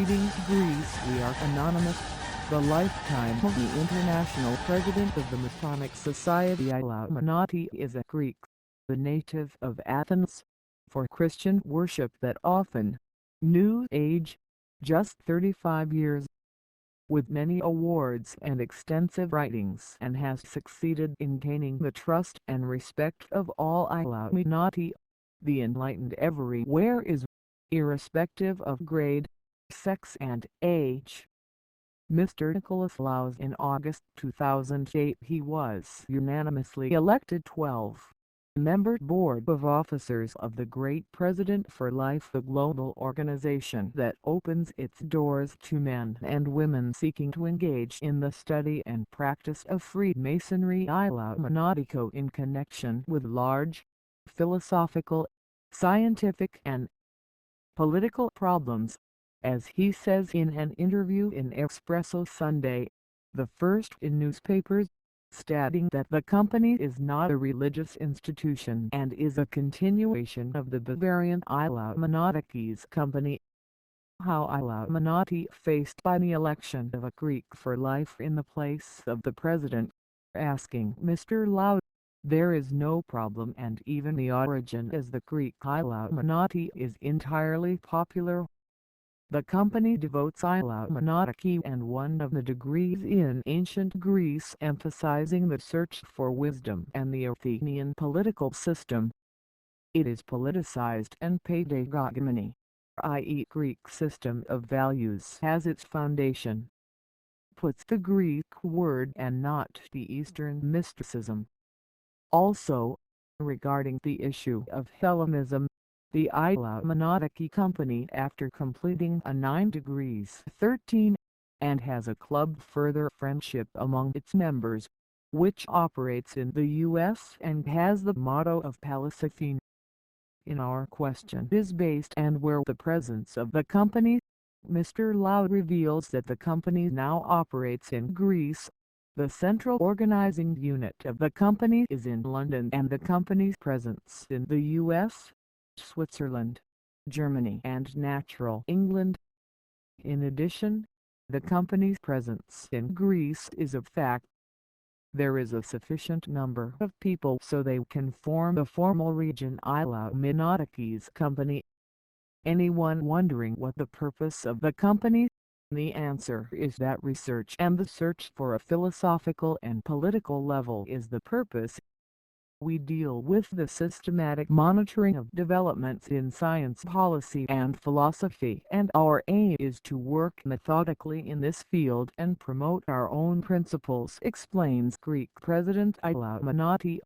Greetings Greece, we are Anonymous. The lifetime of the international president of the Masonic Society Illuminati is a Greek, the native of Athens. For Christian worship that often, New Age, just 35 years, with many awards and extensive writings, and has succeeded in gaining the trust and respect of all Illuminati. The enlightened everywhere is, irrespective of grade, sex and age. Mr. Nicholas Laus. In August 2008 he was unanimously elected 12-member board of officers of the Great President for Life, a global organization that opens its doors to men and women seeking to engage in the study and practice of Freemasonry Illuminatico in connection with large, philosophical, scientific and political problems. As he says in an interview in Espresso Sunday, the first in newspapers, stating that the company is not a religious institution and is a continuation of the Bavarian Illuminati's company. How Illuminati faced by the election of a Greek for life in the place of the president, asking Mr. Laus. There is no problem, and even the origin as the Greek Illuminati is entirely popular. The company devotes Illuminati and one of the degrees in ancient Greece, emphasizing the search for wisdom and the Athenian political system. It is politicized, and pedagogomony, i.e. Greek system of values, has its foundation. Puts the Greek word and not the Eastern mysticism. Also, regarding the issue of Hellenism, the Illuminati company, after completing a 9 degrees 13, and has a club further friendship among its members, which operates in the U.S. and has the motto of Palestine. In our question is based and where the presence of the company, Mr. Laus reveals that the company now operates in Greece. The central organizing unit of the company is in London, and the company's presence in the U.S., Switzerland, Germany and natural England. In addition, the company's presence in Greece is a fact. There is a sufficient number of people so they can form a formal region Illuminati's company. Anyone wondering what the purpose of the company? The answer is that research and the search for a philosophical and political level is the purpose. We deal with the systematic monitoring of developments in science, policy and philosophy, and our aim is to work methodically in this field and promote our own principles, explains Greek President Illuminati.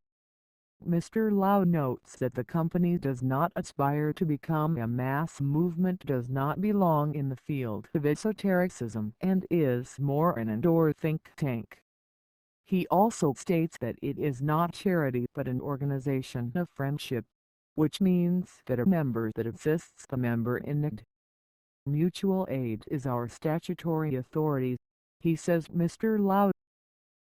Mr. Laus notes that the company does not aspire to become a mass movement, does not belong in the field of esotericism, and is more an indoor think tank. He also states that it is not charity but an organization of friendship, which means that a member that assists a member in need. Mutual aid is our statutory authority, he says. Mr. Laus.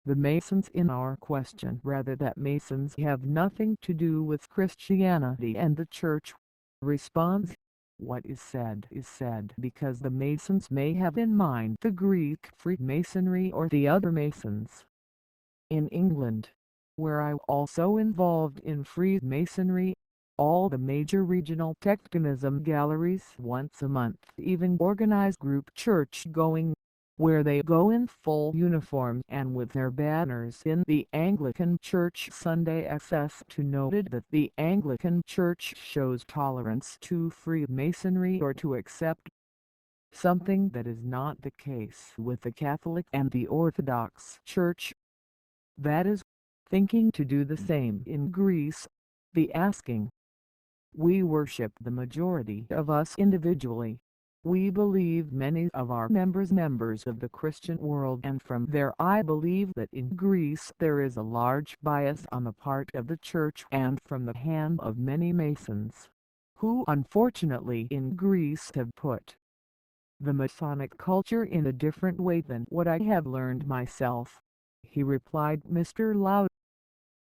The Masons in our question rather that Masons have nothing to do with Christianity and the Church, responds. What is said because the Masons may have in mind the Greek Freemasonry or the other Masons. In England, where I'm also involved in Freemasonry, all the major regional Tektonism galleries once a month even organize group church-going, where they go in full uniform and with their banners in the Anglican Church Sunday SS to noted that the Anglican Church shows tolerance to Freemasonry or to accept, something that is not the case with the Catholic and the Orthodox Church. That is, thinking to do the same in Greece, the asking. We worship the majority of us individually. We believe many of our members of the Christian world, and from there I believe that in Greece there is a large bias on the part of the Church and from the hand of many Masons, who unfortunately in Greece have put the Masonic culture in a different way than what I have learned myself, he replied. Mr. Laus.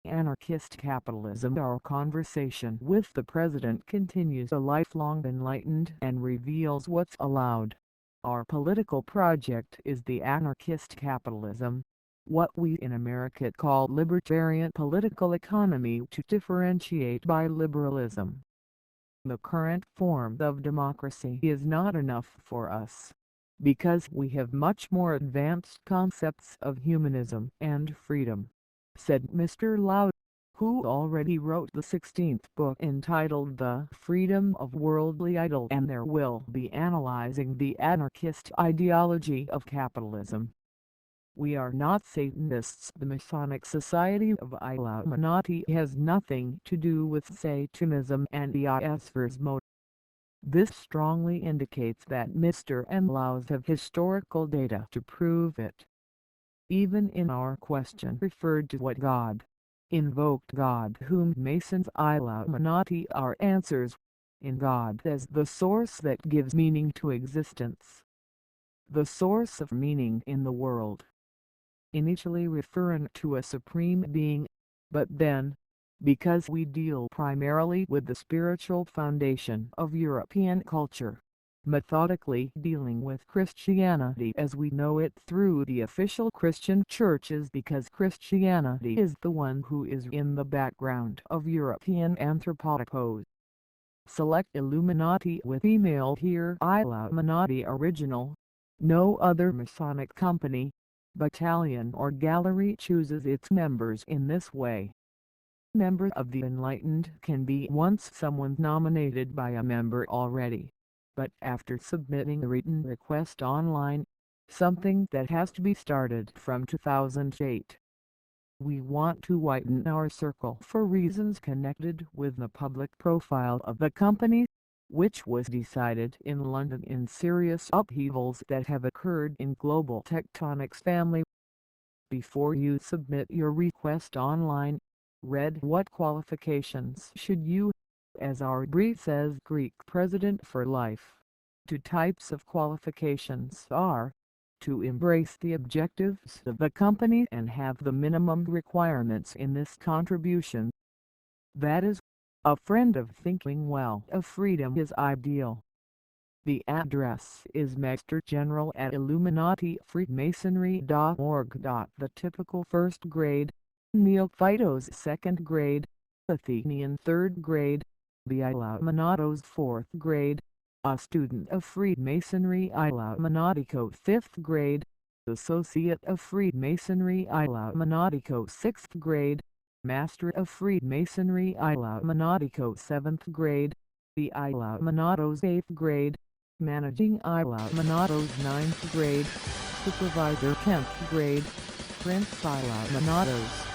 Anarchist capitalism. Our conversation with the president continues a lifelong enlightened and reveals what's allowed Our political project is the anarchist capitalism, what we in America call libertarian political economy, to differentiate by liberalism. The current form of democracy is not enough for us, because we have much more advanced concepts of humanism and freedom, said Mr. Lau, who already wrote the 16th book entitled The Freedom of Worldly Idle, and there will be analyzing the anarchist ideology of capitalism. We are not Satanists. The Masonic Society of Illuminati has nothing to do with Satanism and the ISVER's mode. This strongly indicates that Mr. and Laus have historical data to prove it. Even in our question referred to what God, invoked God whom Masons Illuminati are answers, in God as the source that gives meaning to existence. The source of meaning in the world. Initially referring to a supreme being, but then, because we deal primarily with the spiritual foundation of European culture, methodically dealing with Christianity as we know it through the official Christian churches, because Christianity is the one who is in the background of European anthropology. Select Illuminati with email here. Illuminati Original. No other Masonic company, battalion or gallery chooses its members in this way. Member of the Enlightened can be once someone nominated by a member already, but after submitting a written request online, something that has to be started from 2008. We want to widen our circle for reasons connected with the public profile of the company, which was decided in London in serious upheavals that have occurred in global tectonics family. Before you submit your request online, read what qualifications should you, as our brief says, Greek president for life. Two types of qualifications are, to embrace the objectives of the company and have the minimum requirements in this contribution. That is, a friend of thinking well of freedom is ideal. The address is mastergeneral@illuminati-freemasonry.org. The typical first grade, Neophytos second grade, Athenian third grade, the Illuminatos fourth grade, a student of Freemasonry Illuminatico fifth grade, associate of Freemasonry Illuminatico sixth grade, Master of Freemasonry Illuminatico 7th grade, the Illuminatos 8th grade, Managing Illuminatos 9th grade, Supervisor 10th grade, Prince Illuminatos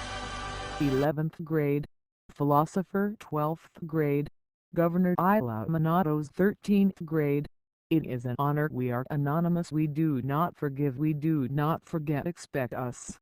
11th grade, Philosopher 12th grade, Governor Illuminatos 13th grade. It is an honor. We are anonymous. We do not forgive. We do not forget. Expect us.